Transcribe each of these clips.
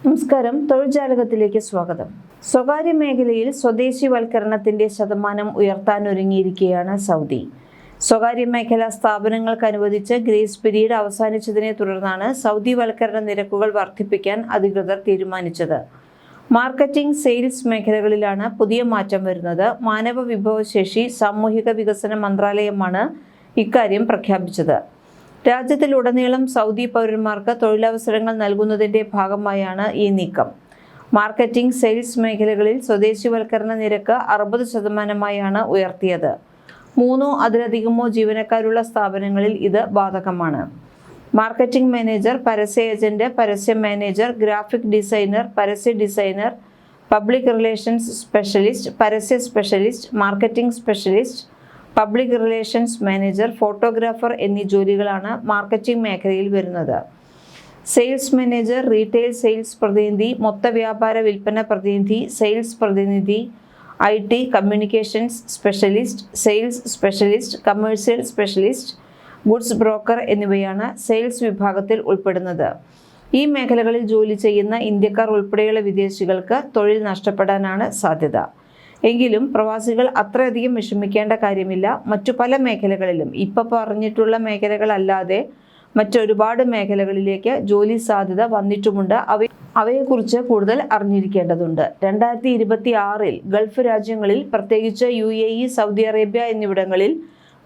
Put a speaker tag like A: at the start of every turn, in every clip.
A: നമസ്കാരം. തൊഴിൽജാലകത്തിലേക്ക് സ്വാഗതം. സ്വകാര്യ മേഖലയിൽ സ്വദേശിവൽക്കരണത്തിന്റെ ശതമാനം ഉയർത്താനൊരുങ്ങിയിരിക്കുകയാണ് സൗദി. സ്വകാര്യ മേഖലാ സ്ഥാപനങ്ങൾക്ക് അനുവദിച്ച ഗ്രേസ് പീരീഡ് അവസാനിച്ചതിനെ തുടർന്നാണ് സൗദിവൽക്കരണ നിരക്കുകൾ വർദ്ധിപ്പിക്കാൻ അധികൃതർ തീരുമാനിച്ചത്. മാർക്കറ്റിംഗ്, സെയിൽസ് മേഖലകളിലാണ് പുതിയ മാറ്റം വരുന്നത്. മാനവ വിഭവശേഷി, സാമൂഹിക വികസന മന്ത്രാലയമാണ് ഇക്കാര്യം പ്രഖ്യാപിച്ചത്. രാജ്യത്തിലുടനീളം സൗദി പൗരന്മാർക്ക് തൊഴിലവസരങ്ങൾ നൽകുന്നതിന്റെ ഭാഗമായാണ് ഈ നീക്കം. മാർക്കറ്റിംഗ്, സെയിൽസ് മേഖലകളിൽ സ്വദേശിവൽക്കരണ നിരക്ക് 60% ഉയർത്തിയത്. 3 അതിലധികമോ ജീവനക്കാരുള്ള സ്ഥാപനങ്ങളിൽ ഇത് ബാധകമാണ്. മാർക്കറ്റിംഗ് മാനേജർ, പരസ്യ ഏജന്റ്, പരസ്യ മാനേജർ, ഗ്രാഫിക് ഡിസൈനർ, പരസ്യ ഡിസൈനർ, പബ്ലിക് റിലേഷൻസ് സ്പെഷ്യലിസ്റ്റ്, പരസ്യ specialist, marketing specialist, public relations manager, photographer എന്നീ ജോലികളാണ് മാർക്കറ്റിംഗ് മേഖലയിൽ വരുന്നത്. സെയിൽസ് മാനേജർ, റീറ്റെയിൽ സെയിൽസ് പ്രതിനിധി, മൊത്ത വ്യാപാര വിൽപ്പന പ്രതിനിധി, സെയിൽസ് പ്രതിനിധി, IT, communications specialist, sales specialist, commercial specialist, goods broker എന്നിവയാണ് സെയിൽസ് വിഭാഗത്തിൽ ഉൾപ്പെടുന്നത്. ഈ മേഖലകളിൽ ജോലി ചെയ്യുന്ന ഇന്ത്യക്കാർ ഉൾപ്പെടെയുള്ള വിദേശികൾക്ക് തൊഴിൽ നഷ്ടപ്പെടാനാണ് സാധ്യത. എങ്കിലും പ്രവാസികൾ അത്രയധികം വിഷമിക്കേണ്ട കാര്യമില്ല. മറ്റു പല മേഖലകളിലും ഇപ്പോൾ പറഞ്ഞിട്ടുള്ള മേഖലകളല്ലാതെ മറ്റൊരുപാട് മേഖലകളിലേക്ക് ജോലി സാധ്യത വന്നിട്ടുമുണ്ട്. അവയെക്കുറിച്ച് കൂടുതൽ അറിഞ്ഞിരിക്കേണ്ടതുണ്ട്. 2026 ഗൾഫ് രാജ്യങ്ങളിൽ, പ്രത്യേകിച്ച് UAE, സൗദി അറേബ്യ എന്നിവിടങ്ങളിൽ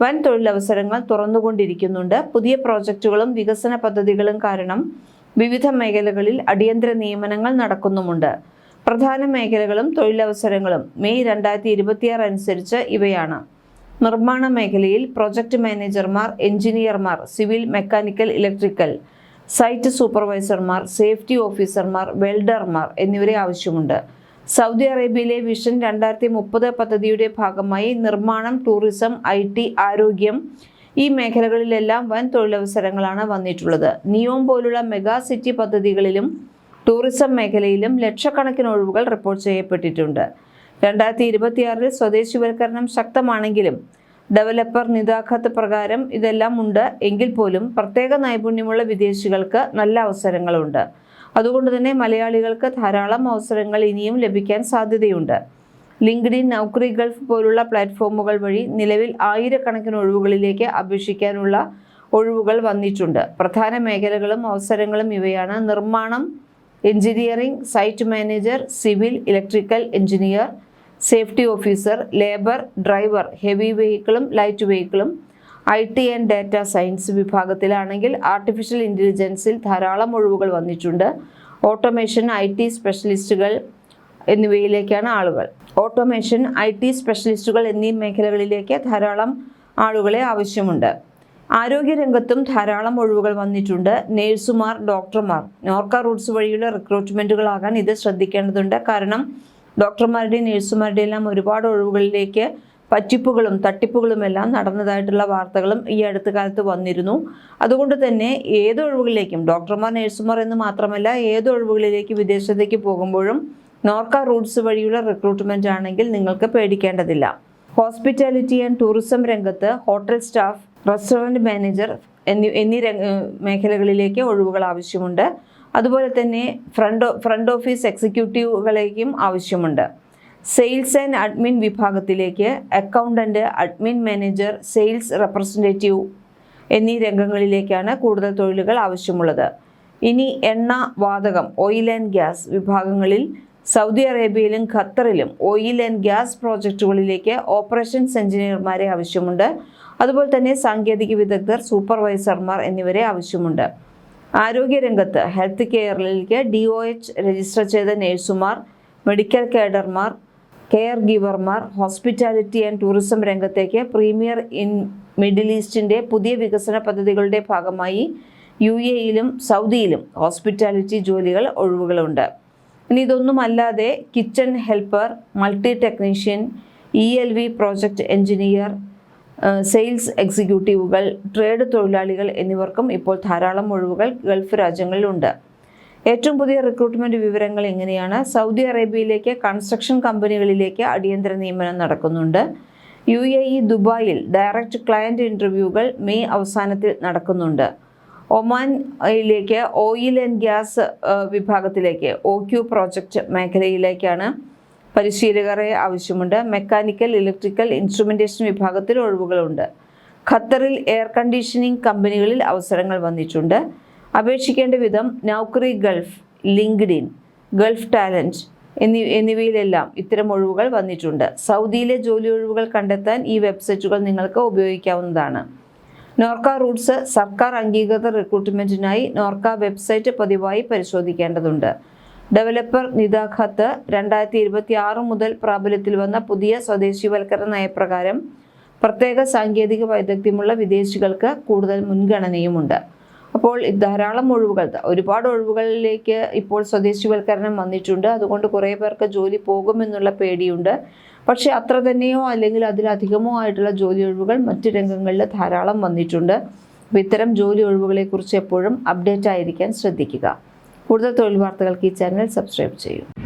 A: വൻ തൊഴിലവസരങ്ങൾ തുറന്നുകൊണ്ടിരിക്കുന്നുണ്ട്. പുതിയ പ്രോജക്റ്റുകളും വികസന പദ്ധതികളും കാരണം വിവിധ മേഖലകളിൽ അടിയന്തര നിയമനങ്ങൾ നടക്കുന്നുമുണ്ട്. പ്രധാന മേഖലകളും തൊഴിലവസരങ്ങളും മെയ് 2026 അനുസരിച്ച് ഇവയാണ്: നിർമ്മാണ മേഖലയിൽ പ്രൊജക്ട് മാനേജർമാർ, എഞ്ചിനീയർമാർ, സിവിൽ, മെക്കാനിക്കൽ, ഇലക്ട്രിക്കൽ, സൈറ്റ് സൂപ്പർവൈസർമാർ, സേഫ്റ്റി ഓഫീസർമാർ, വെൽഡർമാർ എന്നിവരെ ആവശ്യമുണ്ട്. സൗദി അറേബ്യയിലെ വിഷൻ 2030 പദ്ധതിയുടെ ഭാഗമായി നിർമ്മാണം, ടൂറിസം, IT, ആരോഗ്യം ഈ മേഖലകളിലെല്ലാം വൻ തൊഴിലവസരങ്ങളാണ് വന്നിട്ടുള്ളത്. നിയോം പോലുള്ള മെഗാ സിറ്റി പദ്ധതികളിലും ടൂറിസം മേഖലയിലും ലക്ഷക്കണക്കിന് ഒഴിവുകൾ റിപ്പോർട്ട് ചെയ്യപ്പെട്ടിട്ടുണ്ട്. 2026 സ്വദേശിവൽക്കരണം ശക്തമാണെങ്കിലും ഡെവലപ്പർ നിതാഖത്ത് പ്രകാരം ഇതെല്ലാം ഉണ്ട് എങ്കിൽ പോലും പ്രത്യേക നൈപുണ്യമുള്ള വിദേശികൾക്ക് നല്ല അവസരങ്ങളുണ്ട്. അതുകൊണ്ട് തന്നെ മലയാളികൾക്ക് ധാരാളം അവസരങ്ങൾ ഇനിയും ലഭിക്കാൻ സാധ്യതയുണ്ട്. ലിങ്ക്ഡിൻ, നൗക്കറി ഗൾഫ് പോലുള്ള പ്ലാറ്റ്ഫോമുകൾ വഴി നിലവിൽ ആയിരക്കണക്കിന് ഒഴിവുകളിലേക്ക് അപേക്ഷിക്കാനുള്ള ഒഴിവുകൾ വന്നിട്ടുണ്ട്. പ്രധാന മേഖലകളും അവസരങ്ങളും ഇവയാണ്: നിർമ്മാണം, engineering, site manager, civil, electrical engineer, safety officer, labour, driver, heavy വെഹിക്കിളും ലൈറ്റ് വെഹിക്കിളും. IT ആൻഡ് ഡാറ്റ സയൻസ് വിഭാഗത്തിലാണെങ്കിൽ ആർട്ടിഫിഷ്യൽ ഇൻ്റലിജൻസിൽ ധാരാളം ഒഴിവുകൾ വന്നിട്ടുണ്ട്. ഓട്ടോമേഷൻ, IT സ്പെഷ്യലിസ്റ്റുകൾ എന്നിവയിലേക്കാണ് ആളുകൾ. ഓട്ടോമേഷൻ, IT സ്പെഷ്യലിസ്റ്റുകൾ എന്നീ മേഖലകളിലേക്ക് ധാരാളം ആളുകളെ ആവശ്യമുണ്ട്. ആരോഗ്യരംഗത്തും ധാരാളം ഒഴിവുകൾ വന്നിട്ടുണ്ട്. നേഴ്സുമാർ, ഡോക്ടർമാർ. നോർക്ക റൂട്ട്സ് വഴിയുള്ള റിക്രൂട്ട്മെൻറ്റുകളാകാൻ ഇത് ശ്രദ്ധിക്കേണ്ടതുണ്ട്. കാരണം ഡോക്ടർമാരുടെയും നേഴ്സുമാരുടെയും എല്ലാം ഒരുപാട് ഒഴിവുകളിലേക്ക് പറ്റിപ്പുകളും തട്ടിപ്പുകളും എല്ലാം നടന്നതായിട്ടുള്ള വാർത്തകളും ഈ അടുത്ത കാലത്ത് വന്നിരുന്നു. അതുകൊണ്ട് തന്നെ ഏത് ഒഴിവുകളിലേക്കും, ഡോക്ടർമാർ, നേഴ്സുമാർ എന്ന് മാത്രമല്ല ഏത് ഒഴിവുകളിലേക്ക് വിദേശത്തേക്ക് പോകുമ്പോഴും നോർക്ക റൂട്ട്സ് വഴിയുള്ള റിക്രൂട്ട്മെൻ്റ് ആണെങ്കിൽ നിങ്ങൾക്ക് പേടിക്കേണ്ടതില്ല. ഹോസ്പിറ്റാലിറ്റി ആൻഡ് ടൂറിസം രംഗത്ത് ഹോട്ടൽ സ്റ്റാഫ്, റെസ്റ്റോറൻറ്റ് മാനേജർ എന്നീ മേഖലകളിലേക്ക് ഒഴിവുകൾ ആവശ്യമുണ്ട്. അതുപോലെ തന്നെ ഫ്രണ്ട് ഓഫീസ് എക്സിക്യൂട്ടീവുകളേക്കും ആവശ്യമുണ്ട്. സെയിൽസ് ആൻഡ് അഡ്മിൻ വിഭാഗത്തിലേക്ക് accountant, admin manager, sales representative എന്നീ രംഗങ്ങളിലേക്കാണ് കൂടുതൽ തൊഴിലുകൾ ആവശ്യമുള്ളത്. ഇനി എണ്ണ, വാതകം, ഓയിൽ ആൻഡ് ഗ്യാസ് വിഭാഗങ്ങളിൽ സൗദി അറേബ്യയിലും ഖത്തറിലും ഓയിൽ ആൻഡ് ഗ്യാസ് പ്രോജക്റ്റുകളിലേക്ക് ഓപ്പറേഷൻസ് എഞ്ചിനീയർമാരെ ആവശ്യമുണ്ട്. അതുപോലെ തന്നെ സാങ്കേതിക വിദഗ്ധർ, സൂപ്പർവൈസർമാർ എന്നിവരെ ആവശ്യമുണ്ട്. ആരോഗ്യരംഗത്ത് ഹെൽത്ത് കെയറിലേക്ക് DOH രജിസ്റ്റർ ചെയ്ത നേഴ്സുമാർ, മെഡിക്കൽ കേഡർമാർ, കെയർ ഗീവർമാർ. ഹോസ്പിറ്റാലിറ്റി ആൻഡ് ടൂറിസം രംഗത്തേക്ക് പ്രീമിയർ ഇൻ മിഡിൽ ഈസ്റ്റിൻ്റെ പുതിയ വികസന പദ്ധതികളുടെ ഭാഗമായി UAEയിലും സൗദിയിലും ഹോസ്പിറ്റാലിറ്റി ജോലികൾ ഒഴിവുകളുണ്ട്. ഇനി ഇതൊന്നുമല്ലാതെ kitchen helper, multi technician, ELV project engineer, sales എക്സിക്യൂട്ടീവുകൾ, ട്രേഡ് തൊഴിലാളികൾ എന്നിവർക്കും ഇപ്പോൾ ധാരാളം ഒഴിവുകൾ ഗൾഫ് രാജ്യങ്ങളിലുണ്ട്. ഏറ്റവും പുതിയ റിക്രൂട്ട്മെന്റ് വിവരങ്ങൾ എങ്ങനെയാണ്? സൗദി അറേബ്യയിലേക്ക് കൺസ്ട്രക്ഷൻ കമ്പനികളിലേക്ക് അടിയന്തര നിയമനം നടക്കുന്നുണ്ട്. UAE ദുബായിൽ ഡയറക്റ്റ് ക്ലയന്റ് ഇന്റർവ്യൂകൾ മെയ് അവസാനത്തിൽ നടക്കുന്നുണ്ട്. ഒമാനിലേക്ക് ഓയിൽ ആൻഡ് ഗ്യാസ് വിഭാഗത്തിലേക്ക് OQ പ്രോജക്റ്റ് മേഖലയിലേക്കാണ് പരിശീലകരെ ആവശ്യമുണ്ട്. മെക്കാനിക്കൽ, ഇലക്ട്രിക്കൽ, ഇൻസ്ട്രുമെൻറ്റേഷൻ വിഭാഗത്തിൽ ഒഴിവുകളുണ്ട്. ഖത്തറിൽ എയർ കണ്ടീഷനിങ് കമ്പനികളിൽ അവസരങ്ങൾ വന്നിട്ടുണ്ട്. അപേക്ഷിക്കേണ്ട വിധം നൗക്കറി ഗൾഫ്, ലിങ്ക്ഡിൻ, ഗൾഫ് ടാലൻറ്റ് എന്നിവയിലെല്ലാം ഇത്തരം ഒഴിവുകൾ വന്നിട്ടുണ്ട്. സൗദിയിലെ ജോലി ഒഴിവുകൾ കണ്ടെത്താൻ ഈ വെബ്സൈറ്റുകൾ നിങ്ങൾക്ക് ഉപയോഗിക്കാവുന്നതാണ്. നോർക്ക റൂട്ട്സ് സർക്കാർ അംഗീകൃത റിക്രൂട്ട്മെൻറ്റിനായി നോർക്ക വെബ്സൈറ്റ് പതിവായി പരിശോധിക്കേണ്ടതുണ്ട്. ഡെവലപ്പർ നിദാഖത്ത് 2026 മുതൽ പ്രാബല്യത്തിൽ വന്ന പുതിയ സ്വദേശിവൽക്കരണ നയപ്രകാരം പ്രത്യേക സാങ്കേതിക വൈദഗ്ധ്യമുള്ള വിദേശികൾക്ക് കൂടുതൽ മുൻഗണനയുമുണ്ട്. അപ്പോൾ ധാരാളം ഒഴിവുകൾ, ഒരുപാട് ഒഴിവുകളിലേക്ക് ഇപ്പോൾ സ്വദേശിവൽക്കരണം വന്നിട്ടുണ്ട്. അതുകൊണ്ട് കുറേ പേർക്ക് ജോലി പോകുമെന്നുള്ള പേടിയുണ്ട്. പക്ഷേ അത്ര തന്നെയോ അല്ലെങ്കിൽ അതിലധികമോ ആയിട്ടുള്ള ജോലി ഒഴിവുകൾ മറ്റ് രംഗങ്ങളിൽ ധാരാളം വന്നിട്ടുണ്ട്. അപ്പോൾ ഇത്തരം ജോലി ഒഴിവുകളെക്കുറിച്ച് എപ്പോഴും അപ്ഡേറ്റ് ആയിരിക്കാൻ ശ്രദ്ധിക്കുക. കൂടുതൽ തൊഴിൽ വാർത്തകൾക്ക് ഈ ചാനൽ സബ്സ്ക്രൈബ് ചെയ്യൂ.